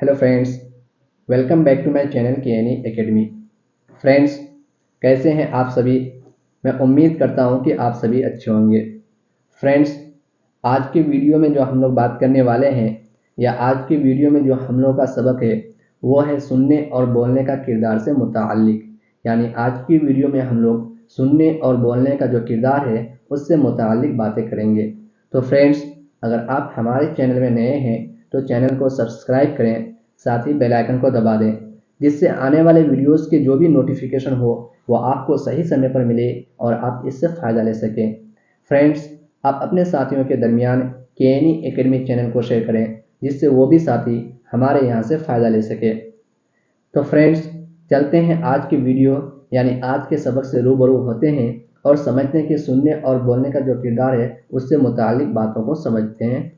Hello friends, welcome back to my channel के academy. फ्रेंड्स, कैसे हैं आप सभी? मैं उम्मीद करता हूं कि आप सभी अच्छे होंगे। फ्रेंड्स, आज के वीडियो में जो हम लोग बात करने वाले हैं या आज के वीडियो में जो हम लोग का सबक है वो है सुनने और बोलने का किरदार से मुताल्लिक। यानी आज की वीडियो में हम लोग सुनने और बोलने का जो किरदार है उससे मुताल्लिक बातें करेंगे। तो फ्रेंड्स, अगर आप हमारे चैनल में नए हैं तो चैनल को सब्सक्राइब करें, साथ ही बेल आइकन को दबा दें, जिससे आने वाले वीडियोस के जो भी नोटिफिकेशन हो वो आपको सही समय पर मिले और आप इससे फ़ायदा ले सकें। फ्रेंड्स, आप अपने साथियों के दरमियान के एकेडमी चैनल को शेयर करें, जिससे वो भी साथी हमारे यहाँ से फ़ायदा ले सके। तो फ्रेंड्स, चलते हैं आज की वीडियो यानी आज के सबक से रूबरू होते हैं और समझते हैं कि सुनने और बोलने का जो किरदार है उससे मुतालिक बातों को समझते हैं।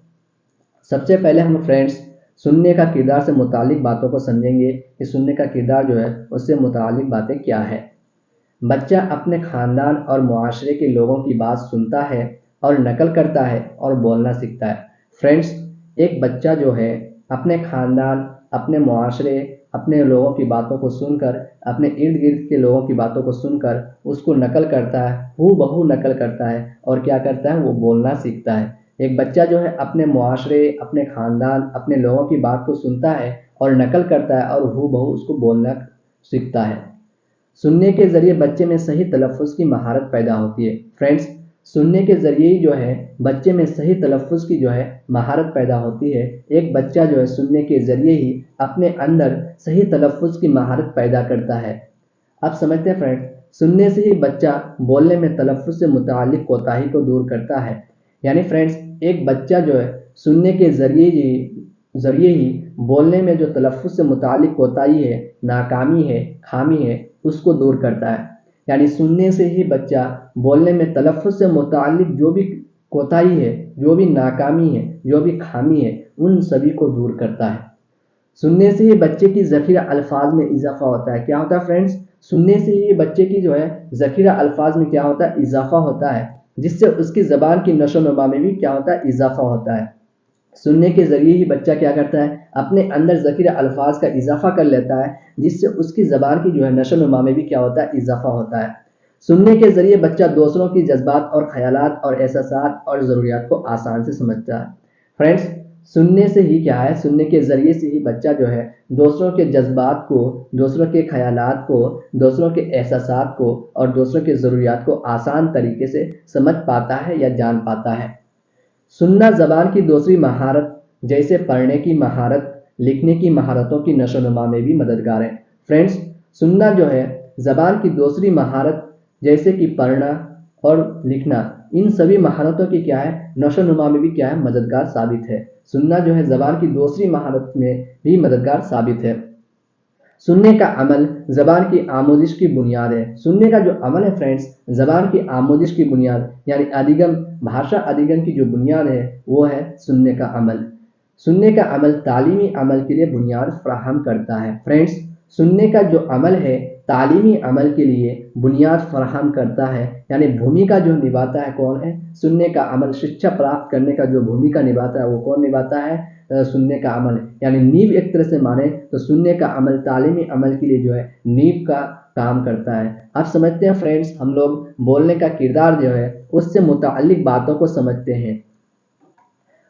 सबसे पहले हम फ्रेंड्स सुनने का किरदार से मुतालिक बातों को समझेंगे कि सुनने का किरदार जो है उससे मुतालिक बातें क्या है। बच्चा अपने ख़ानदान और मुआशरे के लोगों की बात सुनता है और नकल करता है और बोलना सीखता है। फ्रेंड्स, एक बच्चा जो है अपने ख़ानदान, अपने मुआशरे, अपने लोगों की बातों को सुनकर, अपने इर्द गिर्द के लोगों की बातों को सुनकर उसको नकल करता है, हूबहू नकल करता है और क्या करता है, वो बोलना सीखता है। एक बच्चा जो है अपने मुआशरे, अपने ख़ानदान, अपने लोगों की बात को सुनता है और नकल करता है और हूबहू उसको बोलना सीखता है। सुनने के ज़रिए बच्चे में सही तलफ़्फ़ुज़ की महारत पैदा होती है। फ्रेंड्स, सुनने के ज़रिए ही जो है बच्चे में सही तलफ़्फ़ुज़ की जो है महारत पैदा होती है। एक बच्चा जो है सुनने के ज़रिए ही अपने अंदर सही तलफ़्फ़ुज़ की महारत पैदा करता है। आप समझते हैं फ्रेंड्स, सुनने से ही बच्चा बोलने में तलफ़्फ़ुज़ से मुताल्लिक़ कोताही को दूर करता है। यानी फ्रेंड्स, एक बच्चा जो है सुनने के ज़रिए ही बोलने में जो तलफ़्फ़ुज़ से मुताल्लिक़ कोताही है, नाकामी है, खामी है, उसको दूर करता है। यानी सुनने से ही बच्चा बोलने में तलफ़्फ़ुज़ से मुताल्लिक़ जो भी कोताही है, जो भी नाकामी है, जो भी खामी है, उन सभी को दूर करता है। सुनने से ही बच्चे की ज़ख़ीरा अल्फ़ाज में इजाफ़ा होता है। क्या होता है फ्रेंड्स? सुनने से ही बच्चे की जो है ज़ख़ीरा अल्फ़ाज में क्या होता है, इजाफ़ा होता है, जिससे उसकी ज़बान की नशो-नुमा में भी क्या होता है, इजाफ़ा होता है। सुनने के ज़रिए ही बच्चा क्या करता है, अपने अंदर ज़ख़ीरा अल्फ़ाज का इजाफ़ा कर लेता है, जिससे उसकी ज़बान की जो है नशो-नुमा में भी क्या होता है, इजाफ़ा होता है। सुनने के ज़रिए बच्चा दूसरों की जज़्बात और ख़यालात और एहसासात और ज़रूरियात को आसान से समझता है। फ्रेंड्स, सुनने से ही क्या है, सुनने के ज़रिए से ही बच्चा जो है दूसरों के जज़्बात को, दूसरों के ख़यालात को, दूसरों के एहसासात को और दूसरों के ज़रूरियात को आसान तरीके से समझ पाता है या जान पाता है। सुनना ज़बान की दूसरी महारत जैसे पढ़ने की महारत, लिखने की महारतों की नशो-नुमा में भी मददगार है। फ्रेंड्स, सुनना जो है ज़बान की दूसरी महारत जैसे कि पढ़ना और लिखना, इन सभी महारतों की क्या है, नशो-नुमा में भी क्या है, मददगार साबित है। सुनना जो है ज़बान की दूसरी महारत में भी मददगार साबित है। सुनने का अमल ज़बान की आमोजिश की बुनियाद है। सुनने का जो अमल है फ्रेंड्स, ज़बान की आमोजिश की बुनियाद यानी अधिगम, भाषा अधिगम की जो बुनियाद है वो है सुनने का अमल। सुनने का अमल तालीमी अमल के लिए बुनियाद फराहम करता है। फ्रेंड्स, सुनने का जो अमल है तालीमी अमल के लिए बुनियाद फराहम करता है। यानी भूमिका जो निभाता है कौन है, सुनने का अमल। शिक्षा प्राप्त करने का जो भूमिका निभाता है वो कौन निभाता है, सुनने का अमल। यानी नींव एक तरह से माने तो सुनने का अमल तालीमी अमल के लिए जो है नींव का काम करता है। आप समझते हैं फ्रेंड्स, हम लोग बोलने का किरदार जो है उससे मुताल्लिक बातों को समझते हैं।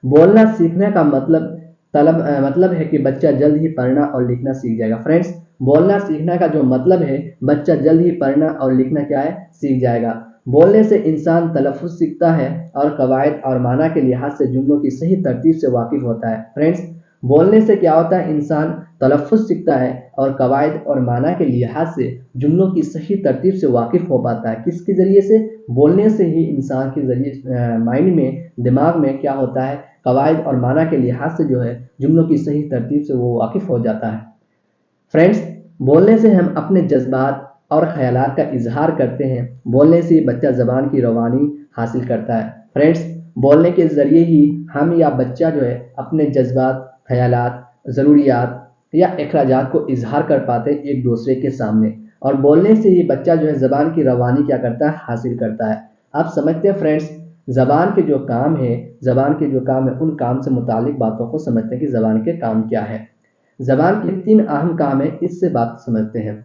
बोलना सीखने का मतलब है कि बच्चा जल्द ही पढ़ना और लिखना सीख जाएगा। फ्रेंड्स, बोलना सीखने का जो मतलब है, बच्चा जल्द ही पढ़ना और लिखना क्या है, सीख जाएगा। बोलने से इंसान तलफ़्फ़ुज़ सीखता है और कवायद और माना के लिहाज से जुमलों की सही तरतीब से वाकिफ़ होता है। फ्रेंड्स, बोलने से क्या होता है, इंसान तलफ़्फ़ुज़ सीखता है और कवायद और माना के लिहाज से जुमलों की सही तरतीब से वाकिफ़ हो पाता है। किसके ज़रिए से? बोलने से ही इंसान के ज़रिए माइंड में, दिमाग में क्या होता है, कवायद और माना के लिहाज से जो है जुमलों की सही तरतीब से वो वाकिफ़ हो जाता है। फ्रेंड्स, बोलने से हम अपने जज्बात और ख़यालात का इजहार करते हैं। बोलने से ही बच्चा ज़बान की रवानी हासिल करता है। फ्रेंड्स, बोलने के ज़रिए ही हम या बच्चा जो है अपने जज्बात, ख़यालात, ज़रूरियात या अखराजात को इजहार कर पाते हैं एक दूसरे के सामने। और बोलने से ही बच्चा जो है ज़बान की रवानी क्या करता है, हासिल करता है। आप समझते हैं फ्रेंड्स, ज़बान के जो काम है, ज़बान के जो काम है उन काम से मुतालिक बातों को समझते हैं कि ज़बान के काम क्या है। زبان کے 3 اہم کام ہیں، اس سے بات سمجھتے ہیں۔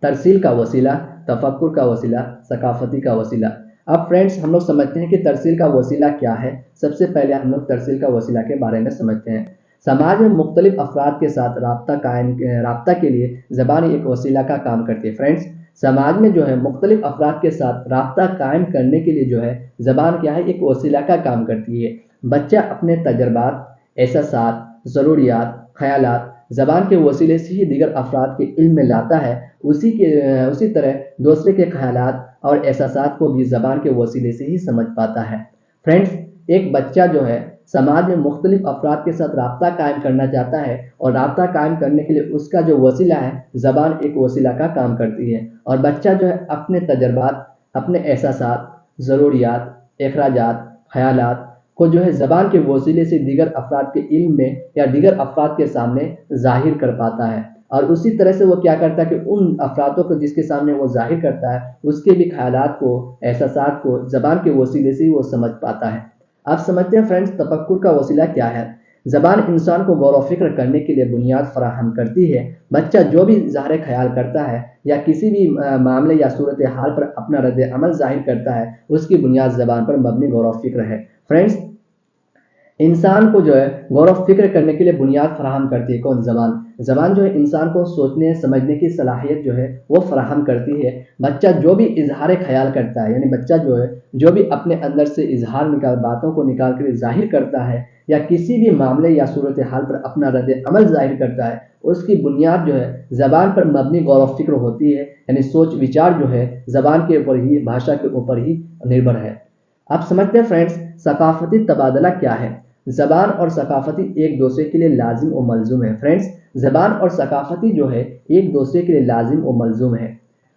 ترسیل کا وسیلہ، تفکر کا وسیلہ، ثقافتی کا وسیلہ۔ اب فرینڈس ہم لوگ سمجھتے ہیں کہ ترسیل کا وسیلہ کیا ہے۔ سب سے پہلے ہم لوگ ترسیل کا وسیلہ کے بارے میں سمجھتے ہیں۔ سماج میں مختلف افراد کے ساتھ رابطہ کے لیے زبان ایک وسیلہ کا کام کرتی ہے۔ فرینڈس سماج میں جو ہے مختلف افراد کے ساتھ رابطہ قائم کرنے کے لیے جو ہے زبان کیا ہے، ایک وسیلہ کا کام کرتی ہے۔ بچہ اپنے تجربات، احساسات، ضروریات، خیالات زبان کے وسیلے سے ہی دیگر افراد کے علم میں لاتا ہے۔ اسی طرح دوسرے کے خیالات اور احساسات کو بھی زبان کے وسیلے سے ہی سمجھ پاتا ہے۔ فرینڈس ایک بچہ جو ہے سماج میں مختلف افراد کے ساتھ رابطہ قائم کرنا چاہتا ہے، اور رابطہ قائم کرنے کے لیے اس کا جو وسیلہ ہے زبان ایک وسیلہ کا کام کرتی ہے۔ اور بچہ جو ہے اپنے تجربات، اپنے احساسات، ضروریات، اخراجات، خیالات کو جو ہے زبان کے وسیلے سے دیگر افراد کے علم میں یا دیگر افراد کے سامنے ظاہر کر پاتا ہے۔ اور اسی طرح سے وہ کیا کرتا ہے کہ ان افرادوں کو جس کے سامنے وہ ظاہر کرتا ہے اس کے بھی خیالات کو، احساسات کو زبان کے وسیلے سے ہی وہ سمجھ پاتا ہے۔ آپ سمجھتے ہیں فرینڈس تفکر کا وسیلہ کیا ہے؟ زبان انسان کو غور و فکر کرنے کے لیے بنیاد فراہم کرتی ہے۔ بچہ جو بھی اظہار خیال کرتا ہے یا کسی بھی معاملے یا صورتحال پر اپنا رد عمل ظاہر کرتا ہے، اس کی بنیاد زبان پر مبنی غور و فکر ہے۔ فرینڈس انسان کو جو ہے غور و فکر کرنے کے لیے بنیاد فراہم کرتی ہے کون؟ زبان۔ زبان جو ہے انسان کو سوچنے سمجھنے کی صلاحیت جو ہے وہ فراہم کرتی ہے۔ بچہ جو بھی اظہار خیال کرتا ہے، یعنی بچہ جو ہے جو بھی اپنے اندر سے باتوں کو نکال کر ظاہر کرتا ہے یا کسی بھی معاملے یا صورتحال پر اپنا رد عمل ظاہر کرتا ہے، اس کی بنیاد جو ہے زبان پر مبنی غور و فکر ہوتی ہے۔ یعنی سوچ وچار جو ہے زبان کے اوپر ہی، بھاشا کے اوپر ہی نربھر ہے۔ آپ سمجھتے ہیں فرینڈس ثقافتی تبادلہ کیا ہے؟ زبان اور ثقافتی ایک دوسرے کے لیے لازم و ملزوم ہے۔ فرینڈس زبان اور ثقافتی جو ہے ایک دوسرے کے لیے لازم و ملزوم ہے۔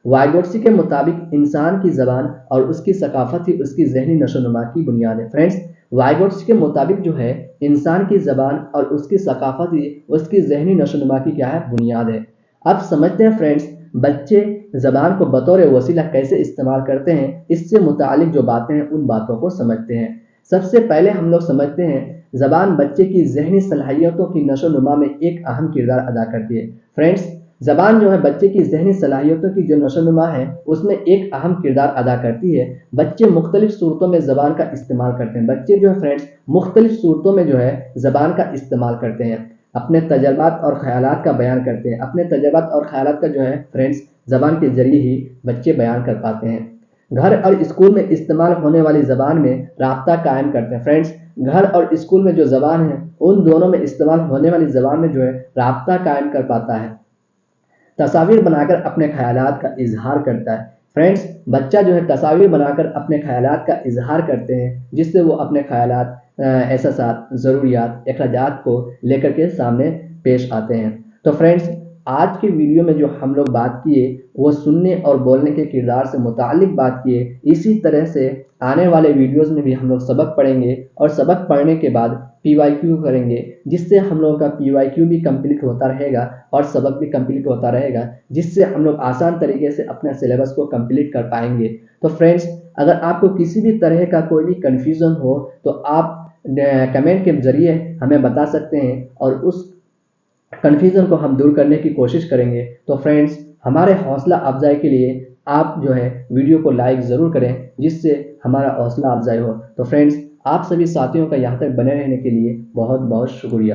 وائگوٹسکی کے مطابق انسان کی زبان اور اس کی ثقافت ہی اس کی ذہنی نشو و نما کی بنیاد ہے۔ فرینڈس وائگوٹسکی کے مطابق جو ہے انسان کی زبان اور اس کی ثقافت ہی اس کی ذہنی نشو و نما کی کیا ہے؟ بنیاد ہے۔ اب سمجھتے ہیں فرینڈس بچے زبان کو بطور وسیلہ کیسے استعمال کرتے ہیں، اس سے متعلق جو باتیں ہیں ان باتوں کو سمجھتے ہیں۔ سب سے پہلے ہم لوگ سمجھتے ہیں زبان بچے کی ذہنی صلاحیتوں کی نشو و نما میں ایک اہم کردار ادا کرتی ہے۔ فرینڈس زبان جو ہے بچے کی ذہنی صلاحیتوں کی جو نشو و نما ہے اس میں ایک اہم کردار ادا کرتی ہے۔ بچے مختلف صورتوں میں زبان کا استعمال کرتے ہیں۔ بچے جو ہے فرینڈس مختلف صورتوں میں جو ہے زبان کا استعمال کرتے ہیں، اپنے تجربات اور خیالات کا بیان کرتے ہیں۔ اپنے تجربات اور خیالات کا جو ہے فرینڈس زبان کے ذریعے ہی بچے بیان کر پاتے ہیں۔ گھر اور اسکول میں استعمال ہونے والی زبان میں رابطہ قائم کرتے ہیں۔ فرینڈس گھر اور اسکول میں جو زبان ہے ان دونوں میں استعمال ہونے والی زبان میں جو ہے رابطہ قائم کر پاتا ہے۔ تصاویر بنا کر اپنے خیالات کا اظہار کرتا ہے۔ فرینڈس بچہ جو ہے تصاویر بنا کر اپنے خیالات کا اظہار کرتے ہیں، جس سے وہ اپنے خیالات، احساسات، ضروریات، اخراجات کو لے کر کے سامنے پیش آتے ہیں۔ تو فرینڈس آج کی ویڈیو میں جو ہم لوگ بات کیے وہ سننے اور بولنے کے کردار سے متعلق بات کیے۔ اسی طرح سے آنے والے ویڈیوز میں بھی ہم لوگ سبق پڑھیں گے، اور سبق پڑھنے کے بعد PYQ کریں گے، جس سے ہم لوگوں کا PYQ بھی کمپلیٹ ہوتا رہے گا اور سبق بھی کمپلیٹ ہوتا رہے گا، جس سے ہم لوگ آسان طریقے سے اپنے سلیبس کو کمپلیٹ کر پائیں گے۔ تو فرینڈس اگر آپ کو کسی بھی طرح کا کوئی بھی کنفیوژن ہو تو آپ کمنٹ کے ذریعے ہمیں بتا سکتے ہیں، اور اس کنفیوژن کو ہم دور کرنے کی کوشش کریں گے۔ تو فرینڈس ہمارے حوصلہ افزائی کے لیے آپ جو ہے ویڈیو کو لائک ضرور کریں، جس سے ہمارا حوصلہ افزائی ہو۔ تو فرینڈس آپ سبھی ساتھیوں کا یہاں تک بنے رہنے کے لیے بہت بہت شکریہ۔